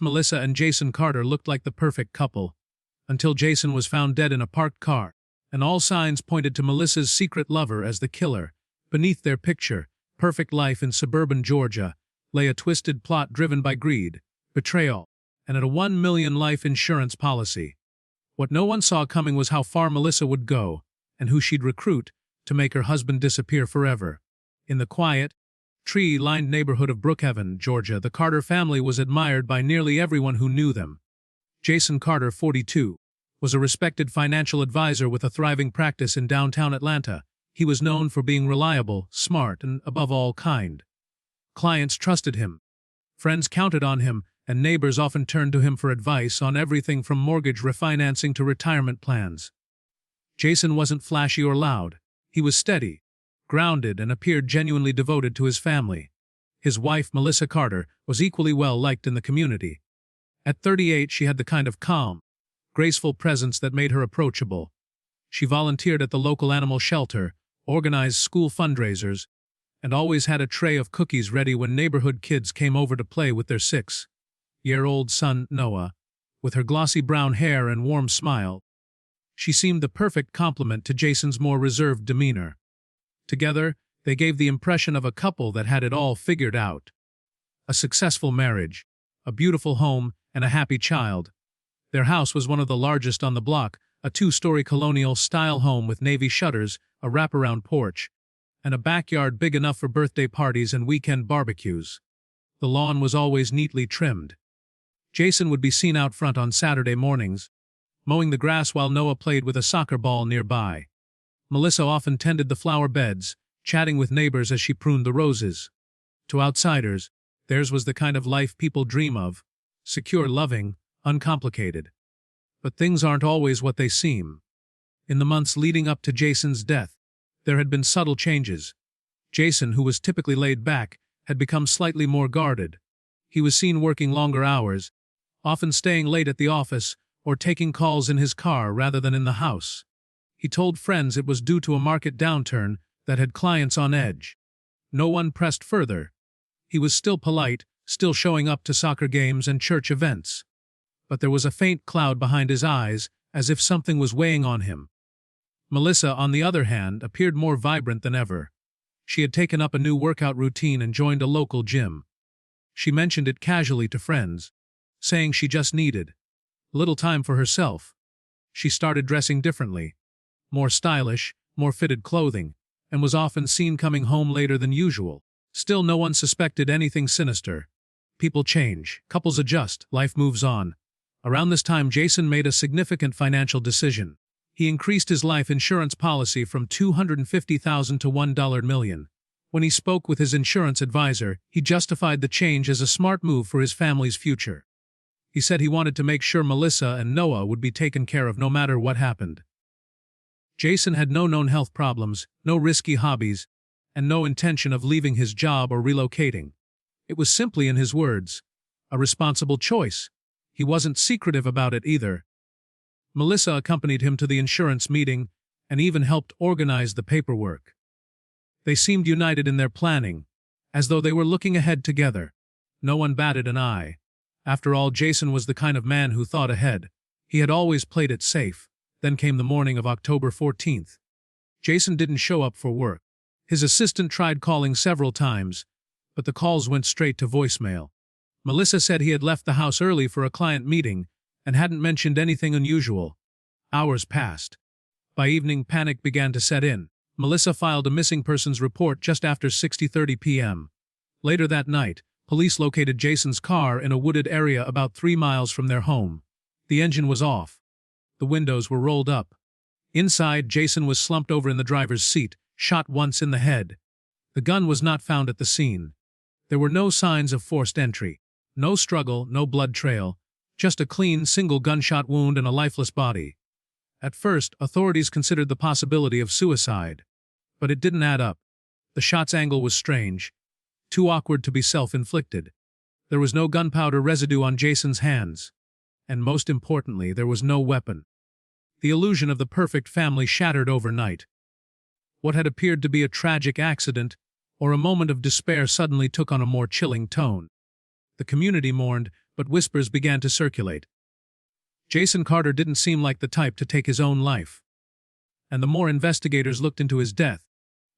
Melissa and Jason Carter looked like the perfect couple, until Jason was found dead in a parked car, and all signs pointed to Melissa's secret lover as the killer. Beneath their picture, perfect life in suburban Georgia, lay a twisted plot driven by greed, betrayal, and a 1 million life insurance policy. What no one saw coming was how far Melissa would go, and who she'd recruit to make her husband disappear forever. In the quiet, tree-lined neighborhood of Brookhaven, Georgia, the Carter family was admired by nearly everyone who knew them. Jason Carter, 42, was a respected financial advisor with a thriving practice in downtown Atlanta. He was known for being reliable, smart, and, above all, kind. Clients trusted him. Friends counted on him, and neighbors often turned to him for advice on everything from mortgage refinancing to retirement plans. Jason wasn't flashy or loud. He was steady, grounded, and appeared genuinely devoted to his family. His wife, Melissa Carter, was equally well liked in the community. At 38, she had the kind of calm, graceful presence that made her approachable. She volunteered at the local animal shelter, organized school fundraisers, and always had a tray of cookies ready when neighborhood kids came over to play with their 6-year-old son, Noah. With her glossy brown hair and warm smile, she seemed the perfect complement to Jason's more reserved demeanor. Together, they gave the impression of a couple that had it all figured out. A successful marriage, a beautiful home, and a happy child. Their house was one of the largest on the block, a 2-story colonial-style home with navy shutters, a wraparound porch, and a backyard big enough for birthday parties and weekend barbecues. The lawn was always neatly trimmed. Jason would be seen out front on Saturday mornings, mowing the grass while Noah played with a soccer ball nearby. Melissa often tended the flower beds, chatting with neighbors as she pruned the roses. To outsiders, theirs was the kind of life people dream of: secure, loving, uncomplicated. But things aren't always what they seem. In the months leading up to Jason's death, there had been subtle changes. Jason, who was typically laid back, had become slightly more guarded. He was seen working longer hours, often staying late at the office or taking calls in his car rather than in the house. He told friends it was due to a market downturn that had clients on edge. No one pressed further. He was still polite, still showing up to soccer games and church events. But there was a faint cloud behind his eyes, as if something was weighing on him. Melissa, on the other hand, appeared more vibrant than ever. She had taken up a new workout routine and joined a local gym. She mentioned it casually to friends, saying she just needed a little time for herself. She started dressing differently, more stylish, more fitted clothing, and was often seen coming home later than usual. Still, no one suspected anything sinister. People change, couples adjust, life moves on. Around this time, Jason made a significant financial decision. He increased his life insurance policy from $250,000 to $1 million. When he spoke with his insurance advisor, he justified the change as a smart move for his family's future. He said he wanted to make sure Melissa and Noah would be taken care of no matter what happened. Jason had no known health problems, no risky hobbies, and no intention of leaving his job or relocating. It was simply, in his words, a responsible choice. He wasn't secretive about it either. Melissa accompanied him to the insurance meeting and even helped organize the paperwork. They seemed united in their planning, as though they were looking ahead together. No one batted an eye. After all, Jason was the kind of man who thought ahead. He had always played it safe. Then came the morning of October 14th. Jason didn't show up for work. His assistant tried calling several times, but the calls went straight to voicemail. Melissa said he had left the house early for a client meeting and hadn't mentioned anything unusual. Hours passed. By evening, panic began to set in. Melissa filed a missing persons report just after 6:30 p.m. Later that night, police located Jason's car in a wooded area about 3 miles from their home. The engine was off. The windows were rolled up. Inside, Jason was slumped over in the driver's seat, shot once in the head. The gun was not found at the scene. There were no signs of forced entry. No struggle, no blood trail. Just a clean, single gunshot wound and a lifeless body. At first, authorities considered the possibility of suicide. But it didn't add up. The shot's angle was strange, too awkward to be self-inflicted. There was no gunpowder residue on Jason's hands. And most importantly, there was no weapon. The illusion of the perfect family shattered overnight. What had appeared to be a tragic accident or a moment of despair suddenly took on a more chilling tone. The community mourned, but whispers began to circulate. Jason Carter didn't seem like the type to take his own life. And the more investigators looked into his death,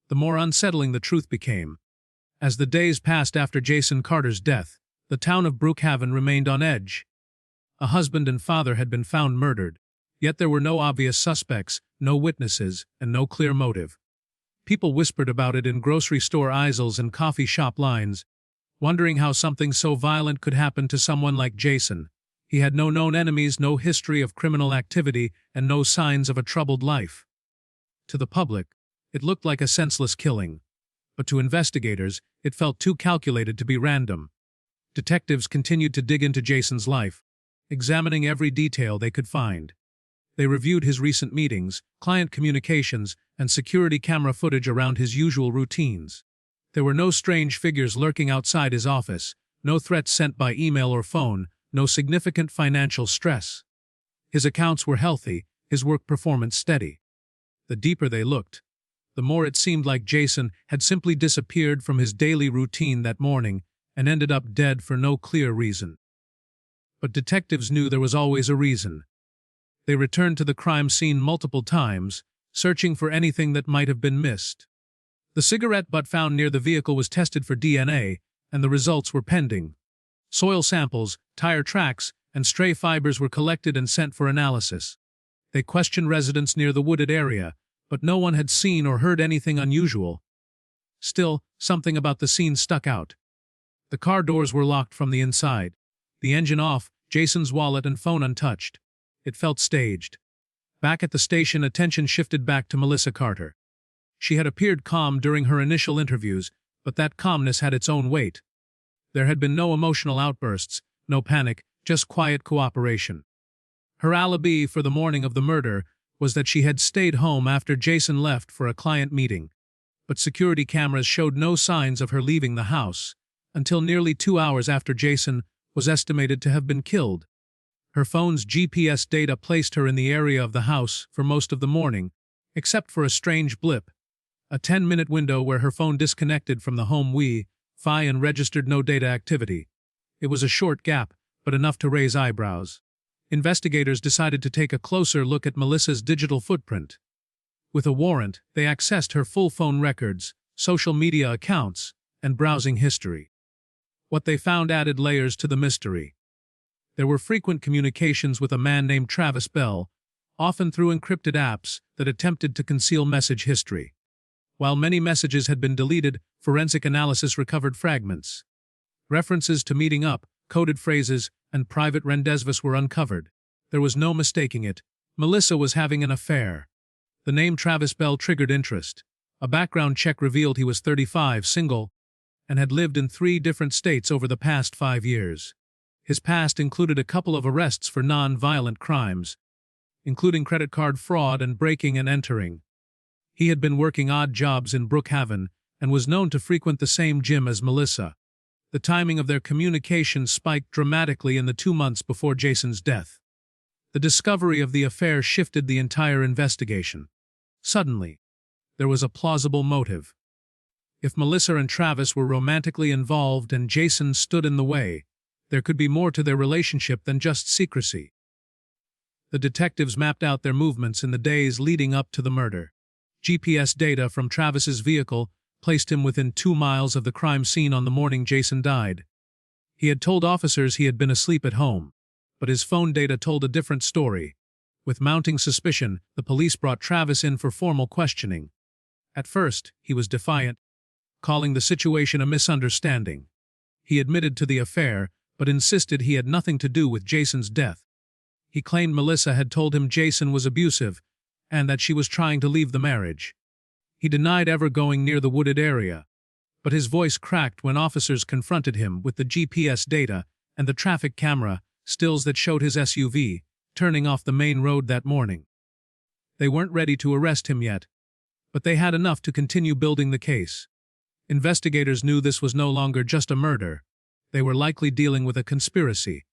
the more unsettling the truth became. As the days passed after Jason Carter's death, the town of Brookhaven remained on edge. A husband and father had been found murdered, yet there were no obvious suspects, no witnesses, and no clear motive. People whispered about it in grocery store aisles and coffee shop lines, wondering how something so violent could happen to someone like Jason. He had no known enemies, no history of criminal activity, and no signs of a troubled life. To the public, it looked like a senseless killing, but to investigators, it felt too calculated to be random. Detectives continued to dig into Jason's life, examining every detail they could find. They reviewed his recent meetings, client communications, and security camera footage around his usual routines. There were no strange figures lurking outside his office, no threats sent by email or phone, no significant financial stress. His accounts were healthy, his work performance steady. The deeper they looked, the more it seemed like Jason had simply disappeared from his daily routine that morning and ended up dead for no clear reason. But detectives knew there was always a reason. They returned to the crime scene multiple times, searching for anything that might have been missed. The cigarette butt found near the vehicle was tested for DNA, and the results were pending. Soil samples, tire tracks, and stray fibers were collected and sent for analysis. They questioned residents near the wooded area, but no one had seen or heard anything unusual. Still, something about the scene stuck out. The car doors were locked from the inside. The engine off, Jason's wallet and phone untouched. It felt staged. Back at the station, attention shifted back to Melissa Carter. She had appeared calm during her initial interviews, but that calmness had its own weight. There had been no emotional outbursts, no panic, just quiet cooperation. Her alibi for the morning of the murder was that she had stayed home after Jason left for a client meeting, but security cameras showed no signs of her leaving the house until nearly 2 hours after Jason was estimated to have been killed. Her phone's GPS data placed her in the area of the house for most of the morning, except for a strange blip, a 10-minute window where her phone disconnected from the home Wi-Fi and registered no data activity. It was a short gap, but enough to raise eyebrows. Investigators decided to take a closer look at Melissa's digital footprint. With a warrant, they accessed her full phone records, social media accounts, and browsing history. What they found added layers to the mystery. There were frequent communications with a man named Travis Bell, often through encrypted apps that attempted to conceal message history. While many messages had been deleted, forensic analysis recovered fragments. References to meeting up, coded phrases, and private rendezvous were uncovered. There was no mistaking it. Melissa was having an affair. The name Travis Bell triggered interest. A background check revealed he was 35, single, and had lived in 3 different states over the past 5 years. His past included a couple of arrests for non-violent crimes, including credit card fraud and breaking and entering. He had been working odd jobs in Brookhaven and was known to frequent the same gym as Melissa. The timing of their communication spiked dramatically in the 2 months before Jason's death. The discovery of the affair shifted the entire investigation. Suddenly, there was a plausible motive. If Melissa and Travis were romantically involved and Jason stood in the way, there could be more to their relationship than just secrecy. The detectives mapped out their movements in the days leading up to the murder. GPS data from Travis's vehicle placed him within 2 miles of the crime scene on the morning Jason died. He had told officers he had been asleep at home, but his phone data told a different story. With mounting suspicion, the police brought Travis in for formal questioning. At first, he was defiant, calling the situation a misunderstanding. He admitted to the affair, but insisted he had nothing to do with Jason's death. He claimed Melissa had told him Jason was abusive and that she was trying to leave the marriage. He denied ever going near the wooded area, but his voice cracked when officers confronted him with the GPS data and the traffic camera stills that showed his SUV turning off the main road that morning. They weren't ready to arrest him yet, but they had enough to continue building the case. Investigators knew this was no longer just a murder. They were likely dealing with a conspiracy.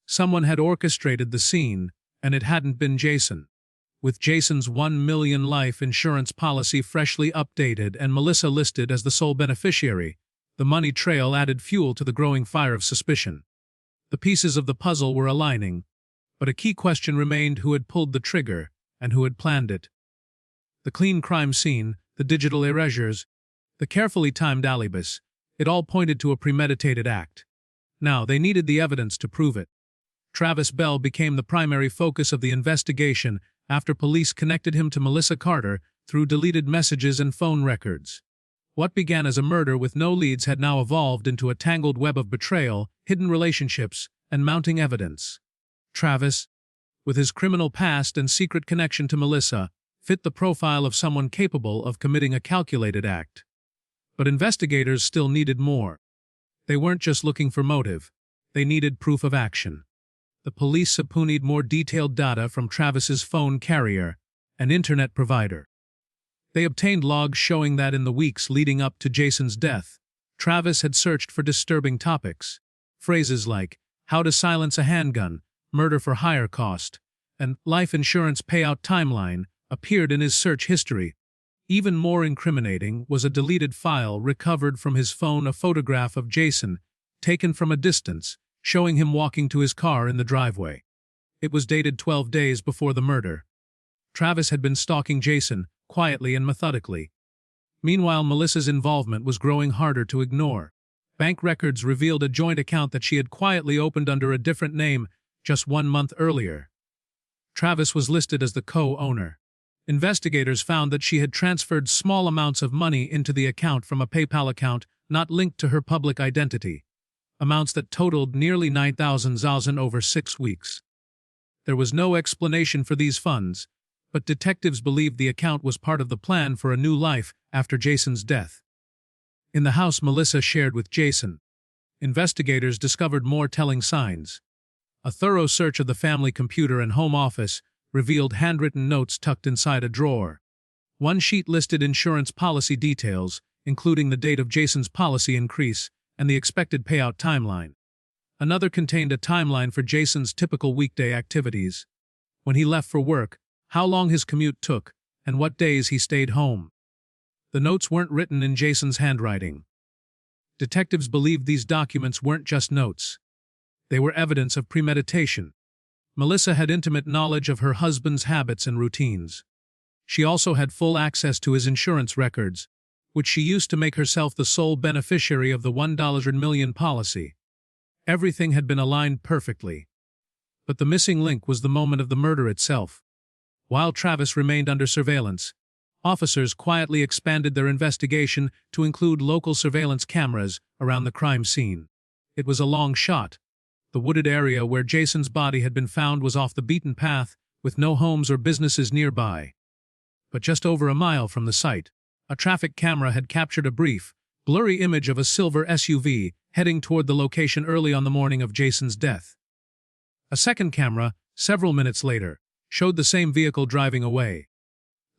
Someone had orchestrated the scene, and it hadn't been Jason. With Jason's $1 million life insurance policy freshly updated and Melissa listed as the sole beneficiary, The money trail added fuel to the growing fire of suspicion. The pieces of the puzzle were aligning, but a key question remained: who had pulled the trigger and who had planned it? The clean crime scene, the digital erasures, the carefully timed alibis, it all pointed to a premeditated act. Now, they needed the evidence to prove it. Travis Bell became the primary focus of the investigation after police connected him to Melissa Carter through deleted messages and phone records. What began as a murder with no leads had now evolved into a tangled web of betrayal, hidden relationships, and mounting evidence. Travis, with his criminal past and secret connection to Melissa, fit the profile of someone capable of committing a calculated act. But investigators still needed more. They weren't just looking for motive. They needed proof of action. The police subpoenaed more detailed data from Travis's phone carrier, an internet provider. They obtained logs showing that in the weeks leading up to Jason's death, Travis had searched for disturbing topics. Phrases like, how to silence a handgun, murder for hire cost, and life insurance payout timeline appeared in his search history. Even more incriminating was a deleted file recovered from his phone, a photograph of Jason, taken from a distance, showing him walking to his car in the driveway. It was dated 12 days before the murder. Travis had been stalking Jason, quietly and methodically. Meanwhile, Melissa's involvement was growing harder to ignore. Bank records revealed a joint account that she had quietly opened under a different name just 1 month earlier. Travis was listed as the co-owner. Investigators found that she had transferred small amounts of money into the account from a PayPal account not linked to her public identity, amounts that totaled nearly $9,000 over 6 weeks. There was no explanation for these funds, but detectives believed the account was part of the plan for a new life after Jason's death. In the house Melissa shared with Jason, investigators discovered more telling signs. A thorough search of the family computer and home office revealed handwritten notes tucked inside a drawer. One sheet listed insurance policy details, including the date of Jason's policy increase and the expected payout timeline. Another contained a timeline for Jason's typical weekday activities: when he left for work, how long his commute took, and what days he stayed home. The notes weren't written in Jason's handwriting. Detectives believed these documents weren't just notes. They were evidence of premeditation. Melissa had intimate knowledge of her husband's habits and routines. She also had full access to his insurance records, which she used to make herself the sole beneficiary of the $1 million policy. Everything had been aligned perfectly. But the missing link was the moment of the murder itself. While Travis remained under surveillance, officers quietly expanded their investigation to include local surveillance cameras around the crime scene. It was a long shot. The wooded area where Jason's body had been found was off the beaten path, with no homes or businesses nearby. But just over a mile from the site, a traffic camera had captured a brief, blurry image of a silver SUV heading toward the location early on the morning of Jason's death. A second camera, several minutes later, showed the same vehicle driving away.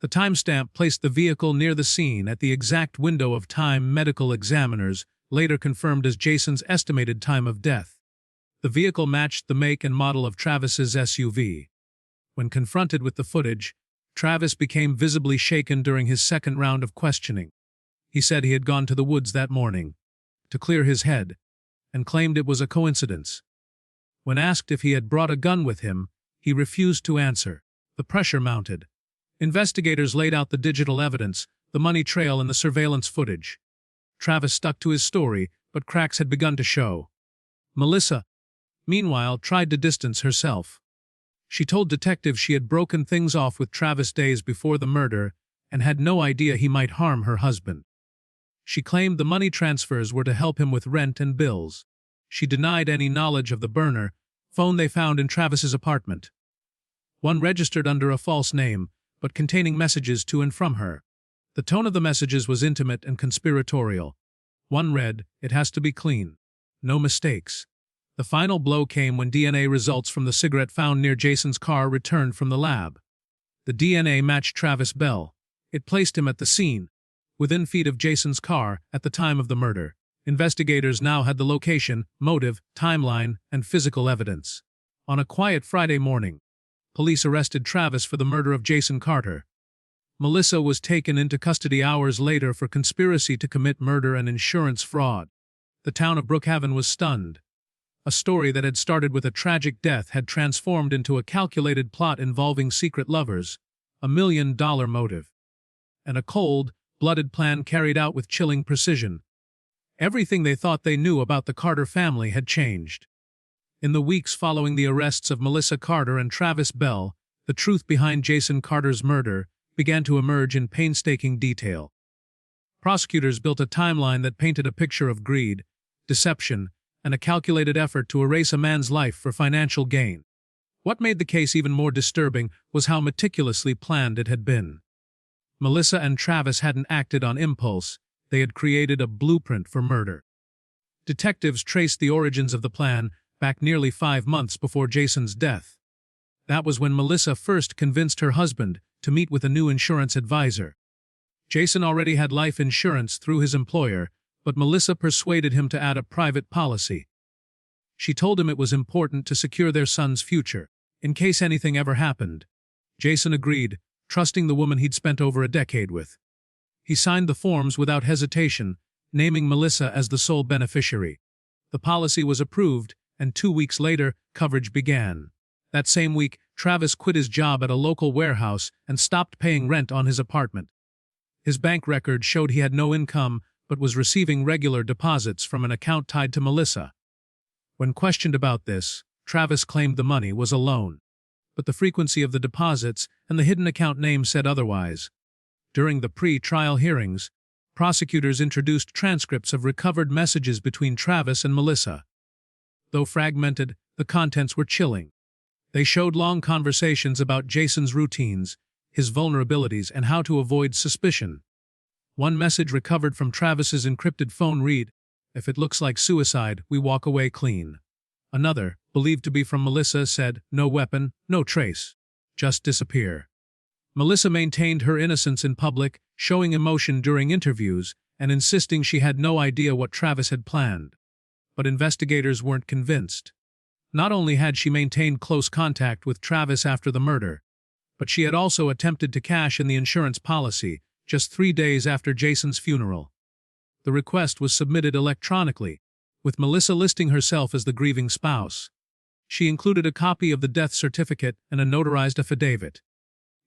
The timestamp placed the vehicle near the scene at the exact window of time medical examiners later confirmed as Jason's estimated time of death. The vehicle matched the make and model of Travis's SUV. When confronted with the footage, Travis became visibly shaken during his second round of questioning. He said he had gone to the woods that morning to clear his head, and claimed it was a coincidence. When asked if he had brought a gun with him, he refused to answer. The pressure mounted. Investigators laid out the digital evidence, the money trail and the surveillance footage. Travis stuck to his story, but cracks had begun to show. Melissa, meanwhile, tried to distance herself. She told detectives she had broken things off with Travis days before the murder and had no idea he might harm her husband. She claimed the money transfers were to help him with rent and bills. She denied any knowledge of the burner phone they found in Travis's apartment. One registered under a false name, but containing messages to and from her. The tone of the messages was intimate and conspiratorial. One read, "It has to be clean. No mistakes." The final blow came when DNA results from the cigarette found near Jason's car returned from the lab. The DNA matched Travis Bell. It placed him at the scene, within feet of Jason's car at the time of the murder. Investigators now had the location, motive, timeline, and physical evidence. On a quiet Friday morning, police arrested Travis for the murder of Jason Carter. Melissa was taken into custody hours later for conspiracy to commit murder and insurance fraud. The town of Brookhaven was stunned. A story that had started with a tragic death had transformed into a calculated plot involving secret lovers, $1 million motive, and a cold, blooded plan carried out with chilling precision. Everything they thought they knew about the Carter family had changed. In the weeks following the arrests of Melissa Carter and Travis Bell, the truth behind Jason Carter's murder began to emerge in painstaking detail. Prosecutors built a timeline that painted a picture of greed, deception, and a calculated effort to erase a man's life for financial gain. What made the case even more disturbing was how meticulously planned it had been. Melissa and Travis hadn't acted on impulse, they had created a blueprint for murder. Detectives traced the origins of the plan back nearly 5 months before Jason's death. That was when Melissa first convinced her husband to meet with a new insurance advisor. Jason already had life insurance through his employer, but Melissa persuaded him to add a private policy. She told him it was important to secure their son's future, in case anything ever happened. Jason agreed, trusting the woman he'd spent over a decade with. He signed the forms without hesitation, naming Melissa as the sole beneficiary. The policy was approved, and 2 weeks later, coverage began. That same week, Travis quit his job at a local warehouse and stopped paying rent on his apartment. His bank record showed he had no income but was receiving regular deposits from an account tied to Melissa. When questioned about this, Travis claimed the money was a loan. But the frequency of the deposits and the hidden account name said otherwise. During the pre-trial hearings, prosecutors introduced transcripts of recovered messages between Travis and Melissa. Though fragmented, the contents were chilling. They showed long conversations about Jason's routines, his vulnerabilities, and how to avoid suspicion. One message recovered from Travis's encrypted phone read, "If it looks like suicide, we walk away clean." Another, believed to be from Melissa, said, "No weapon, no trace. Just disappear." Melissa maintained her innocence in public, showing emotion during interviews and insisting she had no idea what Travis had planned. But investigators weren't convinced. Not only had she maintained close contact with Travis after the murder, but she had also attempted to cash in the insurance policy just 3 days after Jason's funeral. The request was submitted electronically, with Melissa listing herself as the grieving spouse. She included a copy of the death certificate and a notarized affidavit.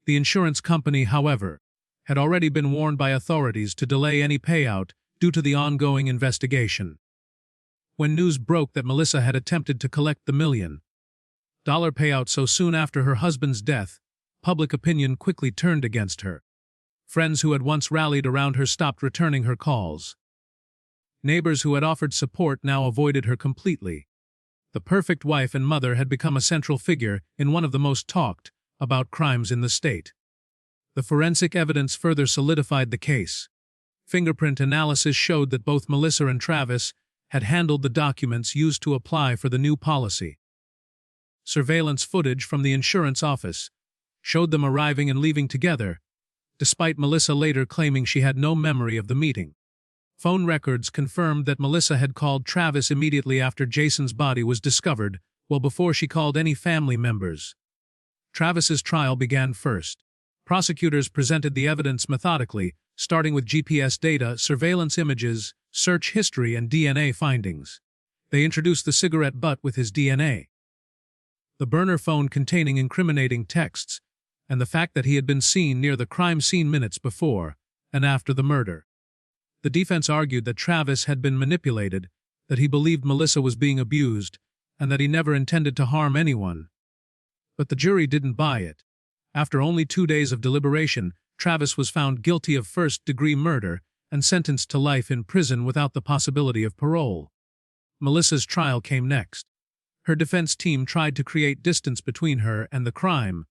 The insurance company, however, had already been warned by authorities to delay any payout due to the ongoing investigation. When news broke that Melissa had attempted to collect the $1 million payout so soon after her husband's death, public opinion quickly turned against her. Friends who had once rallied around her stopped returning her calls. Neighbors who had offered support now avoided her completely. The perfect wife and mother had become a central figure in one of the most talked about crimes in the state. The forensic evidence further solidified the case. Fingerprint analysis showed that both Melissa and Travis had handled the documents used to apply for the new policy. Surveillance footage from the insurance office showed them arriving and leaving together, despite Melissa later claiming she had no memory of the meeting. Phone records confirmed that Melissa had called Travis immediately after Jason's body was discovered, well before she called any family members. Travis's trial began first. Prosecutors presented the evidence methodically, starting with GPS data, surveillance images, search history, and DNA findings. They introduced the cigarette butt with his DNA, the burner phone containing incriminating texts, and the fact that he had been seen near the crime scene minutes before and after the murder. The defense argued that Travis had been manipulated, that he believed Melissa was being abused, and that he never intended to harm anyone. But the jury didn't buy it. After only 2 days of deliberation, Travis was found guilty of first-degree murder and sentenced to life in prison without the possibility of parole. Melissa's trial came next. Her defense team tried to create distance between her and the crime,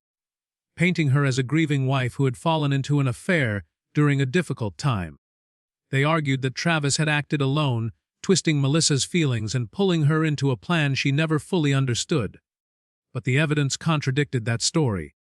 painting her as a grieving wife who had fallen into an affair during a difficult time. They argued that Travis had acted alone, twisting Melissa's feelings and pulling her into a plan she never fully understood. But the evidence contradicted that story.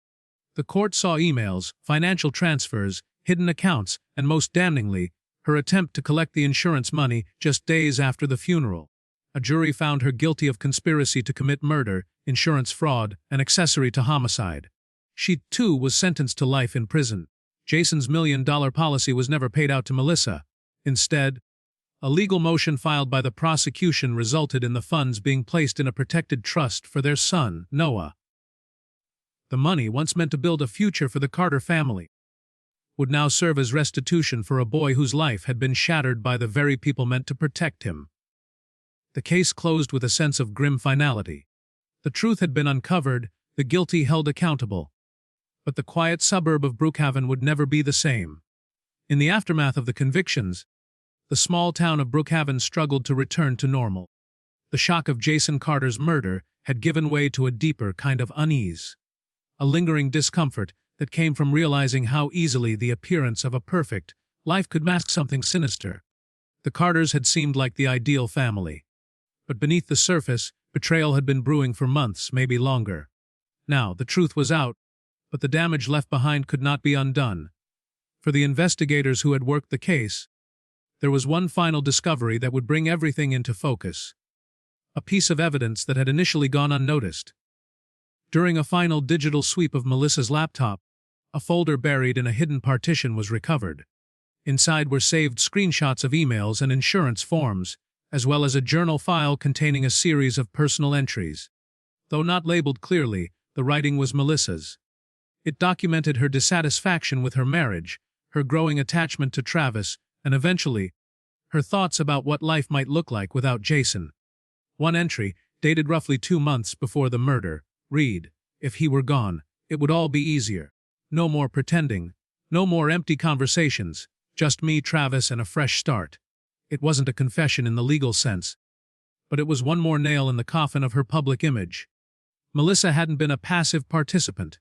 The court saw emails, financial transfers, hidden accounts, and most damningly, her attempt to collect the insurance money just days after the funeral. A jury found her guilty of conspiracy to commit murder, insurance fraud, and accessory to homicide. She, too, was sentenced to life in prison. Jason's $1 million policy was never paid out to Melissa. Instead, a legal motion filed by the prosecution resulted in the funds being placed in a protected trust for their son, Noah. The money, once meant to build a future for the Carter family, would now serve as restitution for a boy whose life had been shattered by the very people meant to protect him. The case closed with a sense of grim finality. The truth had been uncovered, the guilty held accountable. But the quiet suburb of Brookhaven would never be the same. In the aftermath of the convictions, the small town of Brookhaven struggled to return to normal. The shock of Jason Carter's murder had given way to a deeper kind of unease, a lingering discomfort that came from realizing how easily the appearance of a perfect life could mask something sinister. The Carters had seemed like the ideal family. But beneath the surface, betrayal had been brewing for months, maybe longer. Now, the truth was out, but the damage left behind could not be undone. For the investigators who had worked the case, there was one final discovery that would bring everything into focus. A piece of evidence that had initially gone unnoticed. During a final digital sweep of Melissa's laptop, a folder buried in a hidden partition was recovered. Inside were saved screenshots of emails and insurance forms, as well as a journal file containing a series of personal entries. Though not labeled clearly, the writing was Melissa's. It documented her dissatisfaction with her marriage, her growing attachment to Travis, and eventually, her thoughts about what life might look like without Jason. One entry, dated roughly 2 months before the murder, read, "If he were gone, it would all be easier. No more pretending, no more empty conversations, just me, Travis, and a fresh start." It wasn't a confession in the legal sense, but it was one more nail in the coffin of her public image. Melissa hadn't been a passive participant.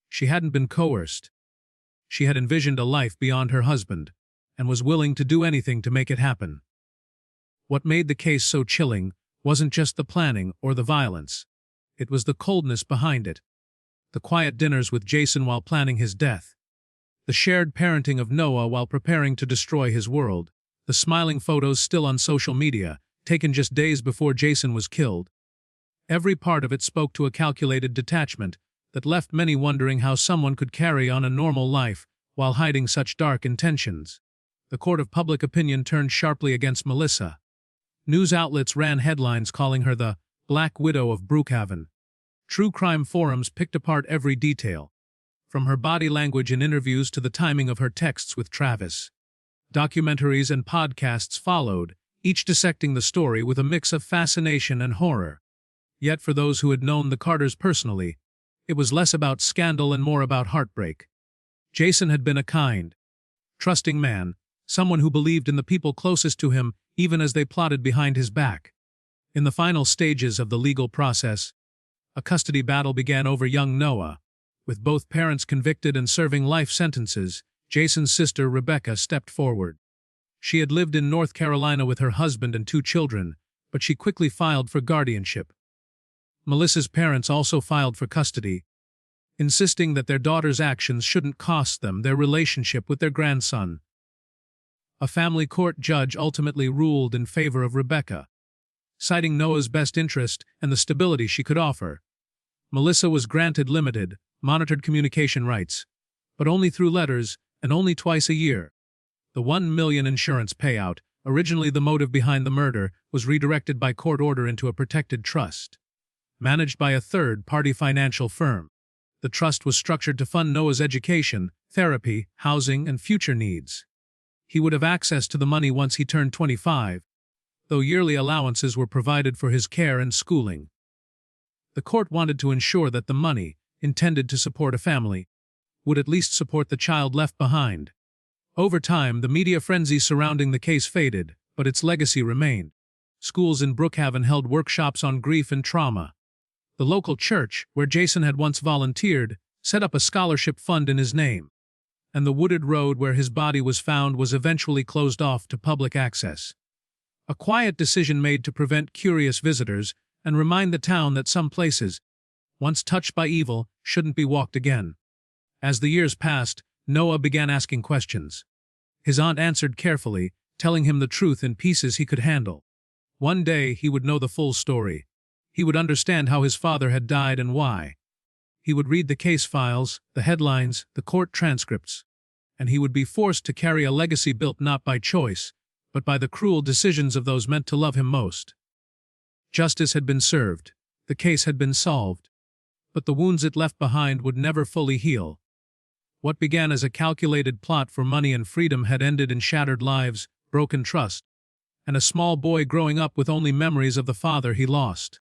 She hadn't been coerced. She had envisioned a life beyond her husband, and was willing to do anything to make it happen. What made the case so chilling wasn't just the planning or the violence. It was the coldness behind it. The quiet dinners with Jason while planning his death. The shared parenting of Noah while preparing to destroy his world. The smiling photos still on social media, taken just days before Jason was killed. Every part of it spoke to a calculated detachment that left many wondering how someone could carry on a normal life while hiding such dark intentions. The court of public opinion turned sharply against Melissa. News outlets ran headlines calling her the Black Widow of Brookhaven. True crime forums picked apart every detail, from her body language in interviews to the timing of her texts with Travis. Documentaries and podcasts followed, each dissecting the story with a mix of fascination and horror. Yet for those who had known the Carters personally, it was less about scandal and more about heartbreak. Jason had been a kind, trusting man, someone who believed in the people closest to him even as they plotted behind his back. In the final stages of the legal process, a custody battle began over young Noah. With both parents convicted and serving life sentences, Jason's sister Rebecca stepped forward. She had lived in North Carolina with her husband and 2 children, but she quickly filed for guardianship. Melissa's parents also filed for custody, insisting that their daughter's actions shouldn't cost them their relationship with their grandson. A family court judge ultimately ruled in favor of Rebecca, citing Noah's best interest and the stability she could offer. Melissa was granted limited, monitored communication rights, but only through letters and only twice a year. The $1 million insurance payout, originally the motive behind the murder, was redirected by court order into a protected trust, managed by a third-party financial firm. The trust was structured to fund Noah's education, therapy, housing, and future needs. He would have access to the money once he turned 25, though yearly allowances were provided for his care and schooling. The court wanted to ensure that the money, intended to support a family, would at least support the child left behind. Over time, the media frenzy surrounding the case faded, but its legacy remained. Schools in Brookhaven held workshops on grief and trauma. The local church, where Jason had once volunteered, set up a scholarship fund in his name. And the wooded road where his body was found was eventually closed off to public access. A quiet decision made to prevent curious visitors and remind the town that some places, once touched by evil, shouldn't be walked again. As the years passed, Noah began asking questions. His aunt answered carefully, telling him the truth in pieces he could handle. One day he would know the full story. He would understand how his father had died and why. He would read the case files, the headlines, the court transcripts. and he would be forced to carry a legacy built not by choice, but by the cruel decisions of those meant to love him most. Justice had been served, the case had been solved, but the wounds it left behind would never fully heal. What began as a calculated plot for money and freedom had ended in shattered lives, broken trust, and a small boy growing up with only memories of the father he lost.